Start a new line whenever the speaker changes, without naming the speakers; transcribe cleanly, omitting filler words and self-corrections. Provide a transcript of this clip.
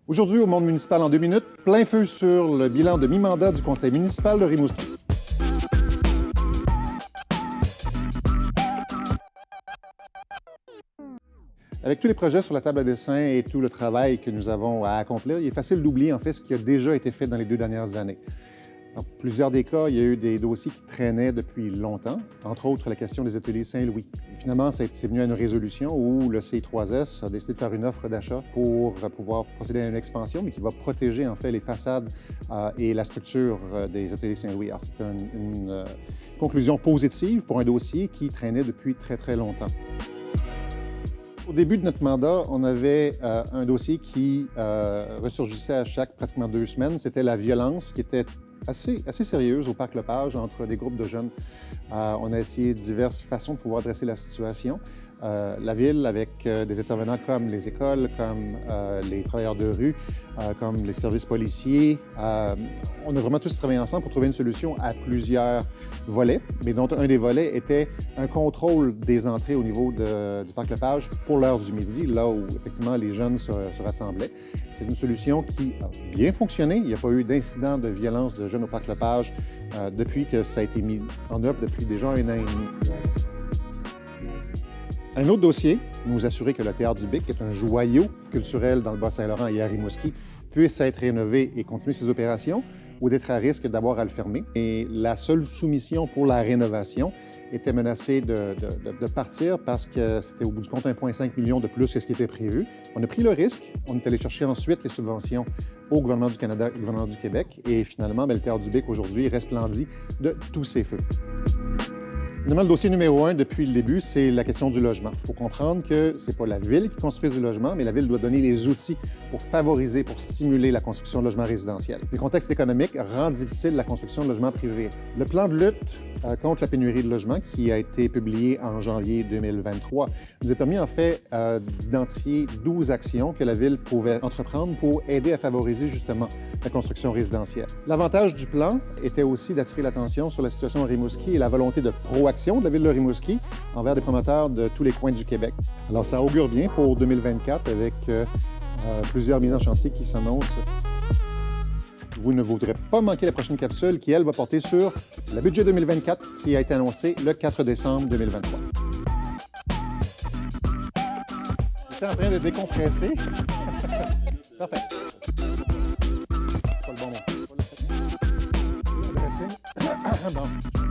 Aujourd'hui, au Monde municipal en 2 minutes, plein feu sur le bilan de mi-mandat du conseil municipal de Rimouski. Avec tous les projets sur la table à dessin et tout le travail que nous avons à accomplir, il est facile d'oublier en fait ce qui a déjà été fait dans les 2 dernières années. Dans plusieurs des cas, il y a eu des dossiers qui traînaient depuis longtemps, entre autres la question des ateliers Saint-Louis. Finalement, c'est venu à une résolution où le CI3S a décidé de faire une offre d'achat pour pouvoir procéder à une expansion, mais qui va protéger en fait les façades et la structure des ateliers Saint-Louis. Alors, c'est une conclusion positive pour un dossier qui traînait depuis très, très longtemps. Au début de notre mandat, on avait un dossier qui ressurgissait à chaque pratiquement 2 semaines. C'était la violence qui était assez sérieuse au Parc Lepage entre des groupes de jeunes. On a essayé diverses façons de pouvoir adresser la situation. La ville, avec des intervenants comme les écoles, comme les travailleurs de rue, comme les services policiers, on a vraiment tous travaillé ensemble pour trouver une solution à plusieurs volets, mais dont un des volets était un contrôle des entrées au niveau du Parc Lepage pour l'heure du midi, là où effectivement les jeunes se rassemblaient. C'est une solution qui a bien fonctionné. Il n'y a pas eu d'incident de violence de jeunes au Parc Lepage depuis que ça a été mis en œuvre depuis déjà 1 an et demi. Un autre dossier, nous assurer que le Théâtre du Bic, qui est un joyau culturel dans le Bas-Saint-Laurent et à Rimouski, puisse être rénové et continuer ses opérations ou d'être à risque d'avoir à le fermer. Et la seule soumission pour la rénovation était menacée de partir parce que c'était au bout du compte 1,5 million de plus que ce qui était prévu. On a pris le risque. On est allé chercher ensuite les subventions au gouvernement du Canada et au gouvernement du Québec. Et finalement, le Théâtre du Bic aujourd'hui resplendit de tous ses feux. Évidemment, le dossier numéro 1 depuis le début, c'est la question du logement. Il faut comprendre que ce n'est pas la ville qui construit du logement, mais la ville doit donner les outils pour favoriser, pour stimuler la construction de logements résidentiels. Le contexte économique rend difficile la construction de logements privés. Le plan de lutte contre la pénurie de logements, qui a été publié en janvier 2023, nous a permis en fait d'identifier 12 actions que la ville pouvait entreprendre pour aider à favoriser justement la construction résidentielle. L'avantage du plan était aussi d'attirer l'attention sur la situation à Rimouski et la volonté de proaction de la ville de Rimouski envers des promoteurs de tous les coins du Québec. Alors, ça augure bien pour 2024 avec plusieurs mises en chantier qui s'annoncent. Vous ne voudrez pas manquer la prochaine capsule qui, elle, va porter sur le budget 2024 qui a été annoncé le 4 décembre 2023. J'étais en train de décompresser. Parfait. Pas le bon mot. Bon.